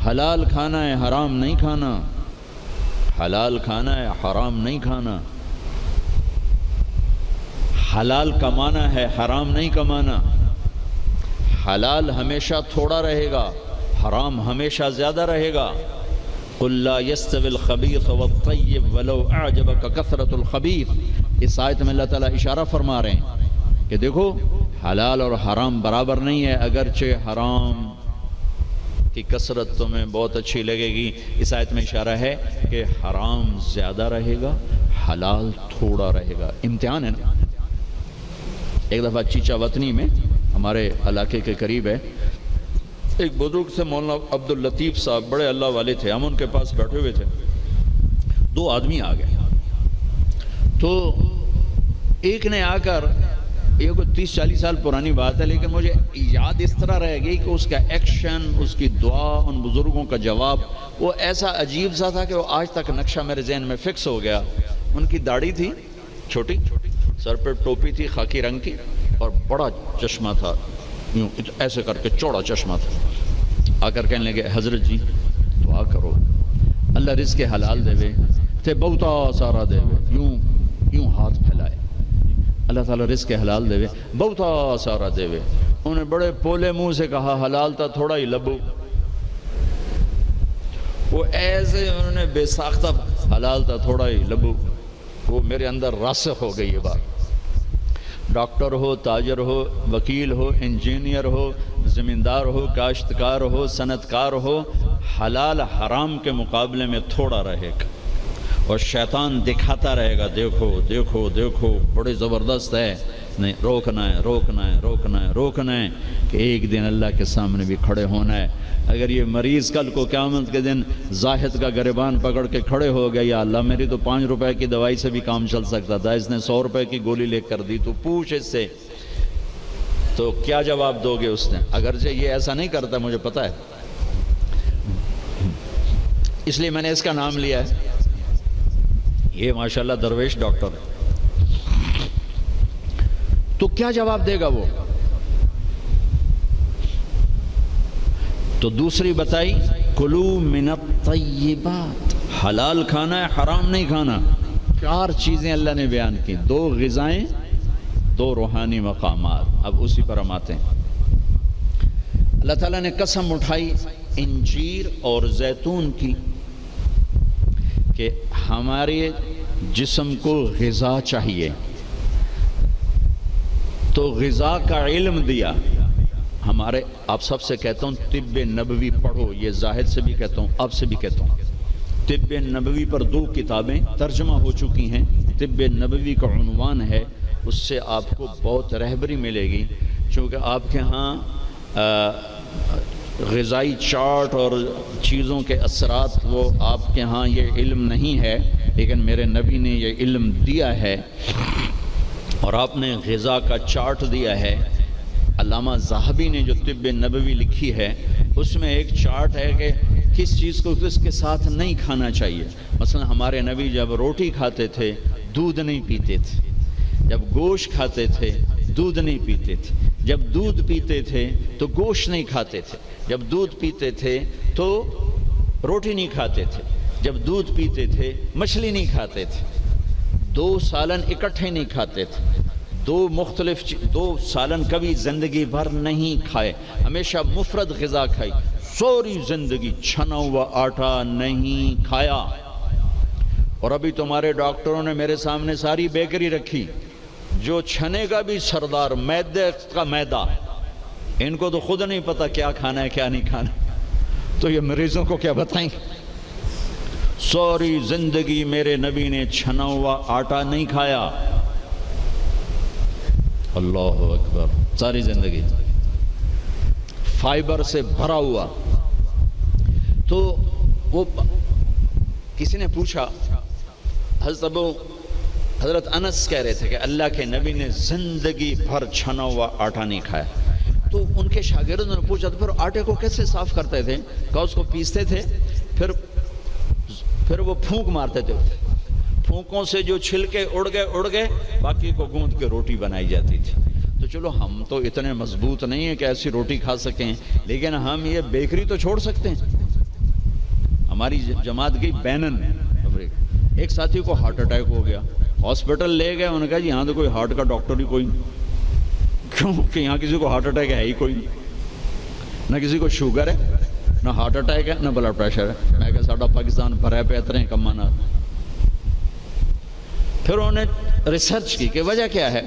حلال کھانا ہے، حرام نہیں کھانا، حلال کھانا ہے، حرام نہیں کھانا، حلال کمانا ہے، حرام نہیں کمانا، حلال ہمیشہ تھوڑا رہے گا، حرام ہمیشہ زیادہ رہے گا۔ قل لا يستوي الخبيث والطيب ولو اعجبك كثرة الخبيث، اس آیت میں اللہ تعالیٰ اشارہ فرما رہے ہیں کہ دیکھو حلال اور حرام برابر نہیں ہے، اگرچہ حرام کی کثرت تمہیں بہت اچھی لگے گی، اس آیت میں اشارہ ہے کہ حرام زیادہ رہے گا، حلال تھوڑا رہے گا۔ امتحان ہے نا۔ ایک دفعہ چیچا وطنی میں ہمارے علاقے کے قریب ہے، ایک بزرگ سے مولانا عبداللطیف صاحب، بڑے اللہ والے تھے، ہم ان کے پاس بیٹھے ہوئے تھے، دو آدمی آ گئے، تو ایک نے آ کر، یہ کوئی 30-40 سال پرانی بات ہے لیکن مجھے یاد اس طرح رہ گئی کہ اس کا ایکشن، اس کی دعا، ان بزرگوں کا جواب وہ ایسا عجیب سا تھا کہ وہ آج تک نقشہ میرے ذہن میں فکس ہو گیا۔ ان کی داڑھی تھی چھوٹی، سر پہ ٹوپی تھی خاکی رنگ کی، اور بڑا چشمہ تھا، یوں ایسے کر کے چوڑا چشمہ تھا۔ آ کر کہنے لگے حضرت جی دعا کرو اللہ رزق حلال دے وے تے بہتا سارا دے وے، یوں ہاتھ پھیلائے، اللہ تعالیٰ رزق حلال دے وے بہتا سارا دے وے۔ انہوں نے بڑے پولے منہ سے کہا حلال تا تھوڑا ہی لبو، وہ ایسے انہوں نے بے ساختہ حلال تا تھوڑا ہی لبو، وہ میرے اندر راسخ ہو گئی یہ بات۔ ڈاکٹر ہو، تاجر ہو، وکیل ہو، انجینئر ہو، زمیندار ہو، کاشتکار ہو، صنعت کار ہو، حلال حرام کے مقابلے میں تھوڑا رہے گا، اور شیطان دکھاتا رہے گا دیکھو دیکھو دیکھو بڑے زبردست ہے، نہیں روکنا ہے روکنا ہے روکنا ہے روکنا ہے کہ ایک دن اللہ کے سامنے بھی کھڑے ہونا ہے۔ اگر یہ مریض کل کو قیامت کے دن زاہد کا گریبان پکڑ کے کھڑے ہو گیا، یا اللہ میری تو 5 روپے کی دوائی سے بھی کام چل سکتا تھا، اس نے 100 روپے کی گولی لے کر دی، تو پوچھ اس سے، تو کیا جواب دو گے اس نے؟ اگرچہ یہ ایسا نہیں کرتا مجھے پتہ ہے، اس لیے میں نے اس کا نام لیا ہے، یہ ماشاءاللہ درویش ڈاکٹر ہے۔ تو کیا جواب دے گا وہ؟ تو دوسری بتائی کلو من الطیبات، حلال کھانا ہے حرام نہیں کھانا۔ 4 چیزیں اللہ نے بیان کی، 2 غذائیں، 2 روحانی مقامات۔ اب اسی پر ہم آتے ہیں۔ اللہ تعالیٰ نے قسم اٹھائی انجیر اور زیتون کی کہ ہمارے جسم کو غذا چاہیے، تو غذا کا علم دیا۔ ہمارے آپ سب سے کہتا ہوں طب نبوی پڑھو، یہ زاہد سے بھی کہتا ہوں آپ سے بھی کہتا ہوں، طب نبوی پر 2 کتابیں ترجمہ ہو چکی ہیں، طب نبوی کا عنوان ہے، اس سے آپ کو بہت رہبری ملے گی، چونکہ آپ کے ہاں غذائی چارٹ اور چیزوں کے اثرات وہ آپ کے ہاں یہ علم نہیں ہے، لیکن میرے نبی نے یہ علم دیا ہے، اور آپ نے غذا کا چارٹ دیا ہے۔ علامہ ذہبی نے جو طب نبوی لکھی ہے اس میں ایک چارٹ ہے کہ کس چیز کو کس کے ساتھ نہیں کھانا چاہیے۔ مثلا ہمارے نبی جب روٹی کھاتے تھے دودھ نہیں پیتے تھے، جب گوشت کھاتے تھے دودھ نہیں پیتے تھے، جب دودھ پیتے تھے تو گوشت نہیں کھاتے تھے، جب دودھ پیتے تھے تو روٹی نہیں کھاتے تھے، جب دودھ پیتے تھے مچھلی نہیں کھاتے تھے، 2 سالن اکٹھے نہیں کھاتے تھے، 2 سالن کبھی زندگی بھر نہیں کھائے، ہمیشہ مفرد غذا کھائی، سوری زندگی چھنا ہوا آٹا نہیں کھایا۔ اور ابھی تمہارے ڈاکٹروں نے میرے سامنے ساری بیکری رکھی، جو چھنے کا بھی سردار، میدے کا میدا، ان کو تو خود نہیں پتا کیا کھانا ہے کیا نہیں کھانا، تو یہ مریضوں کو کیا بتائیں؟ سوری زندگی میرے نبی نے چھنا ہوا آٹا نہیں کھایا، اللہ اکبر، ساری زندگی فائبر سے بھرا ہوا۔ تو وہ کسی نے پوچھا، حضرت انس کہہ رہے تھے کہ اللہ کے نبی نے زندگی بھر چھنا ہوا آٹا نہیں کھایا، تو ان کے شاگردوں نے پوچھا تو پھر آٹے کو کیسے صاف کرتے تھے؟ کہا اس کو پیستے تھے، پھر وہ پھونک مارتے تھے، پھونکوں سے جو چھلکے اڑ گئے باقی کو گوندھ کے روٹی بنائی جاتی تھی۔ تو چلو ہم تو اتنے مضبوط نہیں ہیں کہ ایسی روٹی کھا سکیں، لیکن ہم یہ بیکری تو چھوڑ سکتے ہیں، ہماری جماعت گئی بینن افریقہ، ایک ساتھی کو ہارٹ اٹیک ہو گیا، ہاسپٹل لے گئے، انہوں نے کہا جی یہاں تو کوئی ہارٹ کا ڈاکٹر ہی کوئی نہیں، کیوں کہ یہاں کسی کو ہارٹ اٹیک ہے ہی کوئی نہیں، نہ کسی کو شوگر ہے، نہ ہارٹ اٹیک ہے، نہ بلڈ پریشر ہے۔ میں کہا ساڈا پاکستان بھرا پہ اتنے کمانا۔ پھر انہوں نے ریسرچ کی کہ وجہ کیا ہے،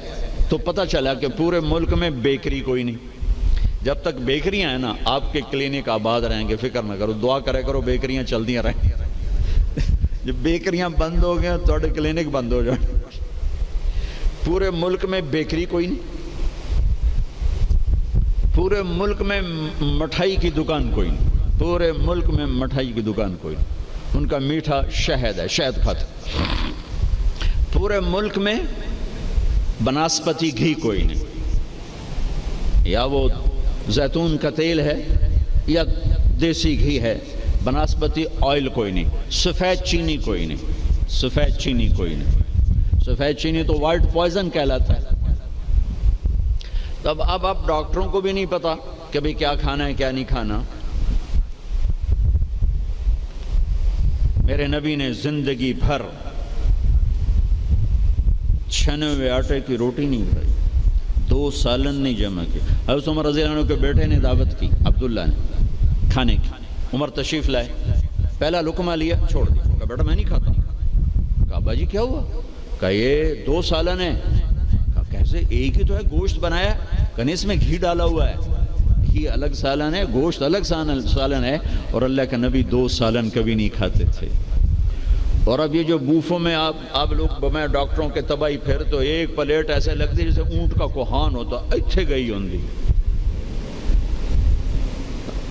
تو پتہ چلا کہ پورے ملک میں بیکری کوئی نہیں۔ جب تک بیکریاں ہیں نا آپ کے کلینک آباد رہیں گے، فکر نہ کرو، دعا کرے کرو بیکریاں چلدیاں رہیں۔ جب بیکریاں بند ہو گئے تو کلینک بند ہو جائیں۔ پورے ملک میں بیکری کوئی نہیں، پورے ملک میں مٹھائی کی دکان کوئی نہیں، پورے ملک میں مٹھائی کی دکان کوئی نہیں، ان کا میٹھا شہد ہے، شہد کھاتے۔ پورے ملک میں بناسپتی گھی کوئی نہیں، یا وہ زیتون کا تیل ہے یا دیسی گھی ہے، بناسپتی آئل کوئی نہیں، سفید چینی کوئی نہیں، سفید چینی کوئی نہیں، سفید چینی تو وائٹ پوائزن کہلاتا ہے۔ تب اب ڈاکٹروں کو بھی نہیں پتا کہ بھئی کیا کھانا ہے کیا نہیں کھانا۔ میرے نبی نے زندگی بھر چھنے ہوئے آٹے کی روٹی نہیں کھائی، 2 سالن نہیں جمع کی۔ حضرت عمر رضی اللہ عنہ کے بیٹے نے دعوت کی، عبداللہ نے، کھانے کی۔ عمر تشریف لائے، پہلا لقمہ لیا، چھوڑ دیا، کہا بیٹا میں نہیں کھاتا۔ کہا ابا جی کیا ہوا؟ کہا یہ 2 سالن ہے۔ کہا کیسے؟ ایک ہی تو ہے، گوشت بنایا، کہنے اس میں گھی ڈالا ہوا ہے، گھی الگ سالن ہے، گوشت الگ سالن ہے، اور اللہ کے نبی 2 سالن کبھی نہیں کھاتے تھے۔ اور اب یہ جو بوفوں میں آپ لوگ میں ڈاکٹروں کے تباہی پھر تو ایک پلیٹ ایسے لگتی جیسے اونٹ کا کوہان ہوتا، اتھے گئی ہوندی۔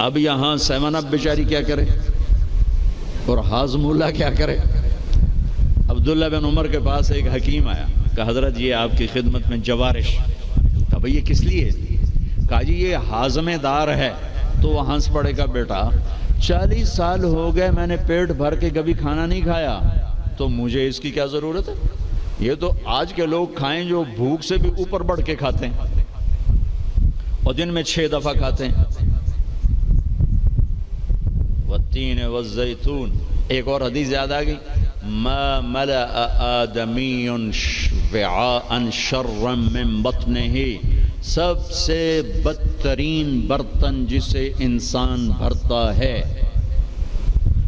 اب یہاں 7 اپ بیچاری کیا کرے اور ہاضم اللہ کیا کرے؟ عبداللہ بن عمر کے پاس ایک حکیم آیا، کہا حضرت یہ آپ کی خدمت میں جوارش۔ کہا بھئی یہ کس لیے؟ کہا جی یہ ہاضمے دار ہے۔ تو وہ ہنس پڑے گا، بیٹا 40 سال ہو گئے میں نے پیٹ بھر کے کبھی کھانا نہیں کھایا، تو مجھے اس کی کیا ضرورت ہے؟ یہ تو آج کے لوگ کھائیں جو بھوک سے بھی اوپر بڑھ کے کھاتے ہیں اور دن میں 6 دفعہ کھاتے ہیں۔ والتین والزیتون، ایک اور حدیث یاد آ گئی، ما ملأ آدمی وعاء شرا من بطنہ، سب سے بدترین برتن جسے انسان بھرتا ہے،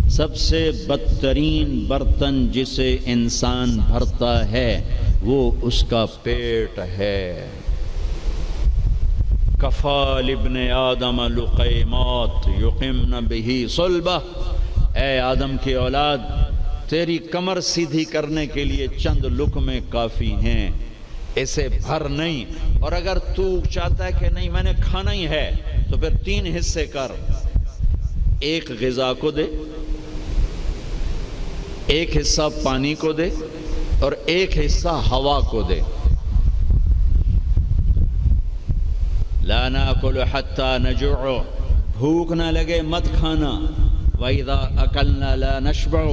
سب سے بدترین برتن جسے انسان بھرتا ہے وہ اس کا پیٹ ہے۔ کفال ابن آدم لقیمات یقمن بہ صلبہ، اے آدم کی اولاد تیری کمر سیدھی کرنے کے لیے چند لقمے کافی ہیں، اسے بھر نہیں۔ اور اگر تو چاہتا ہے کہ نہیں میں نے کھانا ہی ہے تو پھر 3 حصے کر، ایک غذا کو دے، ایک حصہ پانی کو دے، اور ایک حصہ ہوا کو دے۔ لا ناکل حتی نجوع، بھوک نہ لگے مت کھانا۔ وَإِذَا أَكَلْنَا لَا نَشْبَعُ،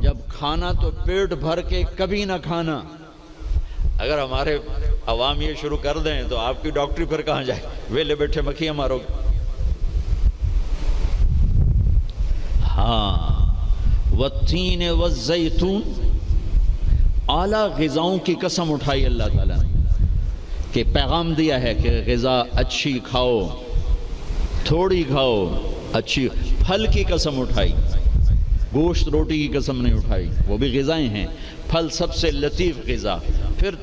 جب کھانا تو پیٹ بھر کے کبھی نہ کھانا۔ اگر ہمارے عوام یہ شروع کر دیں تو آپ کی ڈاکٹری پھر کہاں جائے، ویلے بیٹھے مکھیاں مارو گے۔ ہاں، والتین والزیتون، اعلیٰ غذاؤں کی قسم اٹھائی اللہ تعالیٰ نے، کہ پیغام دیا ہے کہ غذا اچھی کھاؤ، تھوڑی کھاؤ، اچھی۔ پھل کی قسم اٹھائی، گوشت روٹی کی قسم نہیں اٹھائی، وہ بھی غذائیں ہیں، پھل سب سے لطیف غذا۔ پھر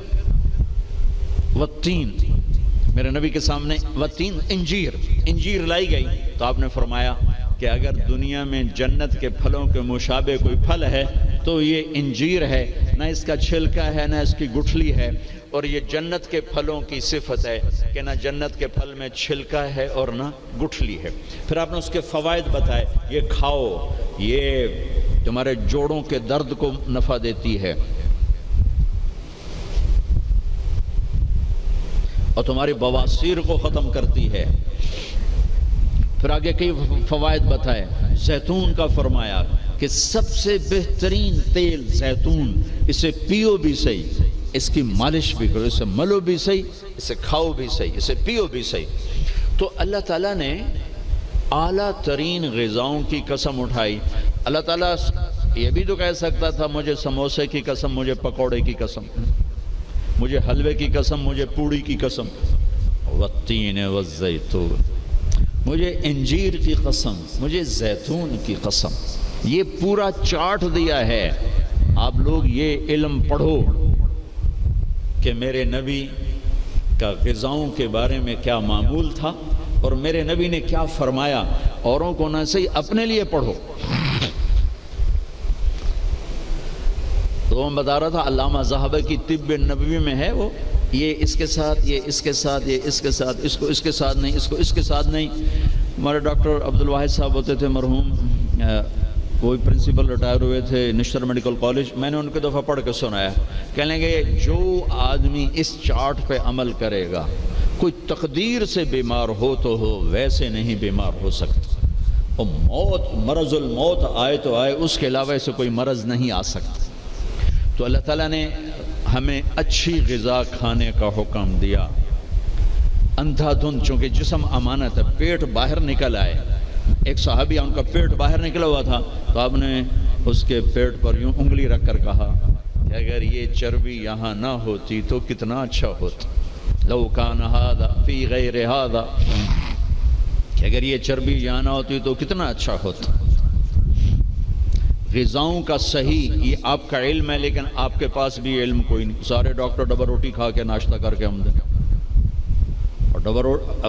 والتین، میرے نبی کے سامنے والتین، انجیر لائی گئی تو آپ نے فرمایا کہ اگر دنیا میں جنت کے پھلوں کے مشابہ کوئی پھل ہے تو یہ انجیر ہے، نہ اس کا چھلکا ہے نہ اس کی گٹھلی ہے، اور یہ جنت کے پھلوں کی صفت ہے کہ نہ جنت کے پھل میں چھلکا ہے اور نہ گٹھلی ہے۔ پھر آپ نے اس کے فوائد بتائے، یہ کھاؤ، یہ تمہارے جوڑوں کے درد کو نفع دیتی ہے اور تمہاری بواسیر کو ختم کرتی ہے۔ پھر آگے کئی فوائد بتائے، زیتون کا فرمایا کہ سب سے بہترین تیل زیتون، اسے پیو بھی صحیح، اس کی مالش بھی کرو، اسے ملو بھی صحیح، اسے کھاؤ بھی صحیح، اسے پیو بھی صحیح۔ تو اللہ تعالیٰ نے اعلیٰ ترین غذاؤں کی قسم اٹھائی اللہ تعالیٰ یہ بھی تو کہہ سکتا تھا مجھے سموسے کی قسم، مجھے پکوڑے کی قسم، مجھے حلوے کی قسم، مجھے پوڑی کی قسم، والتین والزیتون، مجھے انجیر کی قسم، مجھے زیتون کی قسم۔ یہ پورا چارٹ دیا ہے۔ آپ لوگ یہ علم پڑھو کہ میرے نبی کا غذاؤں کے بارے میں کیا معمول تھا اور میرے نبی نے کیا فرمایا۔ اوروں کو نہ صحیح، اپنے لیے پڑھو۔ تو میں بتا رہا تھا علامہ ذہبی کی طب نبوی میں ہے وہ، یہ اس کے ساتھ، یہ اس کے ساتھ، یہ اس کے ساتھ، اس کو اس کے ساتھ نہیں، اس کو اس کے ساتھ نہیں۔ ہمارے ڈاکٹر عبدالواحد صاحب ہوتے تھے مرحوم، وہی پرنسپل ریٹائر ہوئے تھے نشتر میڈیکل کالج، میں نے ان کے دفعہ پڑھ کے سنایا، کہنے گے جو آدمی اس چارٹ پہ عمل کرے گا، کوئی تقدیر سے بیمار ہو تو ہو، ویسے نہیں بیمار ہو سکتا، اور موت، مرض الموت آئے تو آئے، اس کے علاوہ سے کوئی مرض نہیں آ سکتا۔ تو اللہ تعالیٰ نے ہمیں اچھی غذا کھانے کا حکم دیا، اندھا دھند، چونکہ جسم امانت ہے، پیٹ باہر نکل آئے۔ ایک صحابی ان کا پیٹ باہر نکلا ہوا تھا، تو آپ نے اس کے پیٹ پر یوں انگلی رکھ کر کہا کہ اگر یہ چربی یہاں نہ ہوتی تو کتنا اچھا ہوتا، لو کان ھذا فی غیر ھذا، کہ اگر یہ چربی یہاں نہ ہوتی تو کتنا اچھا ہوتا۔ غذاؤں کا صحیح یہ آپ کا علم ہے، لیکن آپ کے پاس بھی علم کوئی نہیں۔ سارے ڈاکٹر ڈبل روٹی کھا کے ناشتہ کر کے ہم دیں، اور ڈبل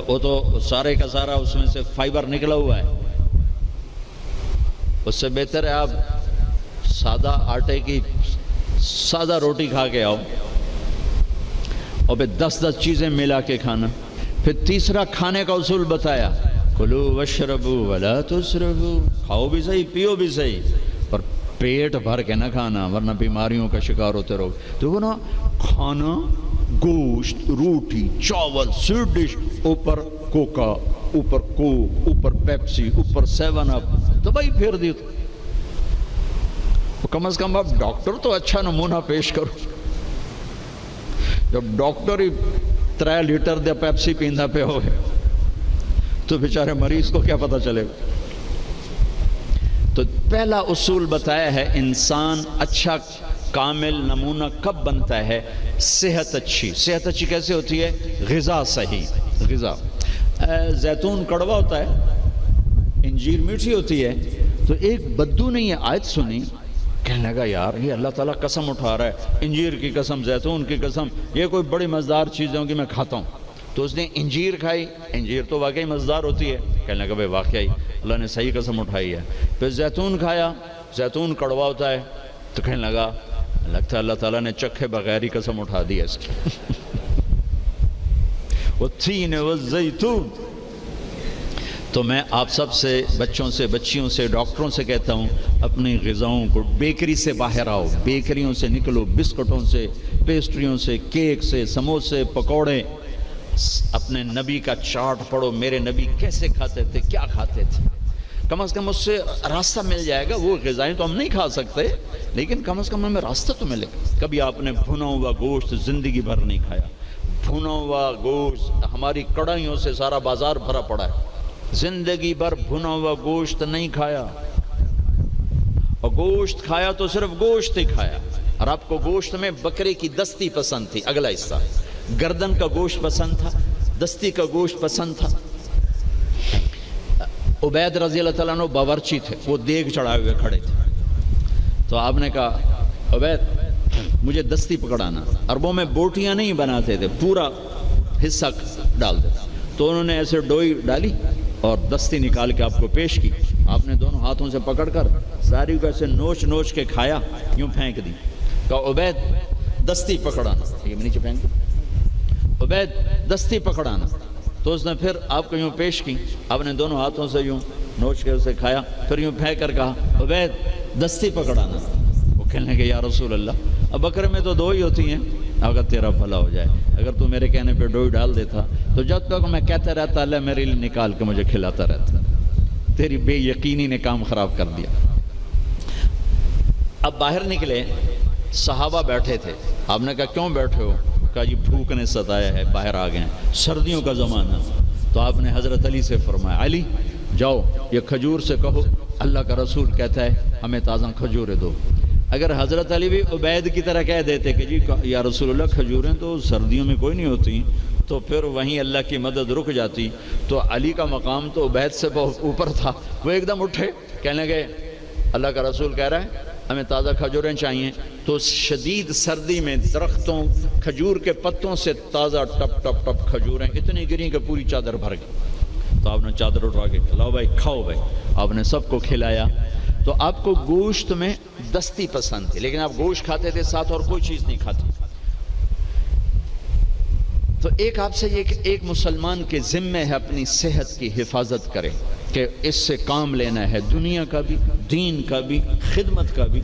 وہ تو سارے کا سارا اس میں سے فائبر نکلا ہوا ہے۔ اس سے بہتر ہے آپ سادہ آٹے کی سادہ روٹی کھا کے آؤ، اور پھر 10 چیزیں ملا کے کھانا۔ پھر تیسرا کھانے کا اصول بتایا، کلوا واشربوا ولا تسرفوا، کھاؤ بھی صحیح، پیو بھی صحیح، پر پیٹ بھر کے نہ کھانا، ورنہ بیماریوں کا شکار ہوتے رہو۔ تو وہ نا کھانا، گوشت، روٹی، چاول، سویٹ ڈش، اوپر کوکا، اوپر کوک، اوپر پیپسی، اوپر 7 اپ، دوائی پھیر دی۔ تو کم از کم آپ ڈاکٹر تو اچھا نمونہ پیش کرو۔ جب ڈاکٹر ہی 3 لیٹر دے پیپسی پیندا پہ ہوئے تو بیچارے مریض کو کیا پتہ چلے گا۔ تو پہلا اصول بتایا ہے، انسان اچھا کامل نمونہ کب بنتا ہے؟ صحت اچھی۔ صحت اچھی کیسے ہوتی ہے؟ غذا صحیح۔ غذا، زیتون کڑوا ہوتا ہے، انجیر میٹھی ہوتی ہے۔ تو ایک بدو نے یہ آیت سنی، کہنے لگا یار یہ اللہ تعالیٰ قسم اٹھا رہا ہے، انجیر کی قسم، زیتون کی قسم، یہ کوئی بڑی مزیدار چیزیں ہوں کہ میں کھاتا ہوں۔ تو اس نے انجیر کھائی، انجیر تو واقعی مزیدار ہوتی ہے، کہنے لگا بھائی واقعی اللہ نے صحیح قسم اٹھائی ہے۔ پھر زیتون کھایا، زیتون کڑوا ہوتا ہے، تو کہنے لگا لگتا ہے اللہ تعالیٰ نے چکھے بغیر ہی قسم اٹھا دی ہے اس کی۔ والتین والزیتون۔ تو میں آپ سب سے، بچوں سے، بچیوں سے، ڈاکٹروں سے کہتا ہوں، اپنی غذاؤں کو، بیکری سے باہر آؤ، بیکریوں سے نکلو، بسکٹوں سے، پیسٹریوں سے، کیک سے، سموسے، پکوڑے۔ اپنے نبی کا چارٹ پڑھو، میرے نبی کیسے کھاتے تھے، کیا کھاتے تھے، کم از کم اس سے راستہ مل جائے گا۔ وہ غذائیں تو ہم نہیں کھا سکتے، لیکن کم از کم ہمیں راستہ تو ملے گا۔ کبھی آپ نے بھنا ہوا گوشت زندگی بھر نہیں کھایا، بھنا ہوا گوشت ہماری کڑھائیوں سے سارا بازار بھرا پڑا ہے، زندگی بھر بھنا ہوا گوشت نہیں کھایا، اور گوشت کھایا تو صرف گوشت ہی کھایا۔ اور آپ کو گوشت میں بکرے کی دستی پسند تھی، اگلا حصہ گردن کا گوشت پسند تھا، دستی کا گوشت پسند تھا۔ عبید رضی اللہ تعالیٰ عنہ باورچی تھے، وہ دیگ چڑھائے ہوئے کھڑے تھے، تو آپ نے کہا عبید مجھے دستی پکڑانا۔ عربوں میں بوٹیاں نہیں بناتے تھے، پورا حصہ ڈال دیتے، تو انہوں نے ایسے ڈوئی ڈالی اور دستی نکال کے آپ کو پیش کی۔ آپ نے دونوں ہاتھوں سے پکڑ کر ساری کو ایسے نوچ نوچ کے کھایا، یوں پھینک دی۔ کہا عبید دستی پکڑانا، یہ نیچے پھینک دی، عبید دستی پکڑانا۔ تو اس نے پھر آپ کو یوں پیش کی، آپ نے دونوں ہاتھوں سے یوں نوچ کے اسے کھایا، پھر یوں پھینک کر کہا عبید دستی پکڑانا۔ وہ کہنے لگے یا رسول اللہ، اب بکرے میں تو 2 ہی ہوتی ہیں، اگر تیرا بھلا ہو جائے، اگر تو میرے کہنے پہ ڈوئی ڈال دیتا تو جب تک میں کہتا رہتا اللہ میرے لیے نکال کے مجھے کھلاتا رہتا، تیری بے یقینی نے کام خراب کر دیا۔ اب باہر نکلے، صحابہ بیٹھے تھے، آپ نے کہا کیوں بیٹھے ہو؟ کہا جی بھوک نے ستایا ہے، باہر آ گئے ہیں، سردیوں کا زمانہ۔ تو آپ نے حضرت علی سے فرمایا علی جاؤ یہ کھجور سے کہو اللہ کا رسول کہتا ہے ہمیں تازہ کھجوریں دو۔ اگر حضرت علی بھی عبید کی طرح کہہ دیتے کہ جی یا رسول اللہ کھجوریں تو سردیوں میں کوئی نہیں ہوتی، تو پھر وہیں اللہ کی مدد رک جاتی۔ تو علی کا مقام تو عبید سے بہت اوپر تھا، وہ ایک دم اٹھے، کہنے لگے اللہ کا رسول کہہ رہا ہے ہمیں تازہ کھجوریں چاہیے۔ تو شدید سردی میں درختوں کھجور کے پتوں سے تازہ ٹپ ٹپ ٹپ کھجوریں اتنی گریں کہ پوری چادر بھر گئی۔ تو آپ نے چادر اٹھا کے لاؤ بھائی کھاؤ بھائی، آپ نے سب کو کھلایا۔ تو آپ کو گوشت میں دستی پسند تھی، لیکن آپ گوشت کھاتے تھے ساتھ اور کوئی چیز نہیں کھاتے۔ تو ایک آپ سے یہ کہ ایک مسلمان کے ذمہ ہے اپنی صحت کی حفاظت کرے، کہ اس سے کام لینا ہے، دنیا کا بھی، دین کا بھی، خدمت کا بھی۔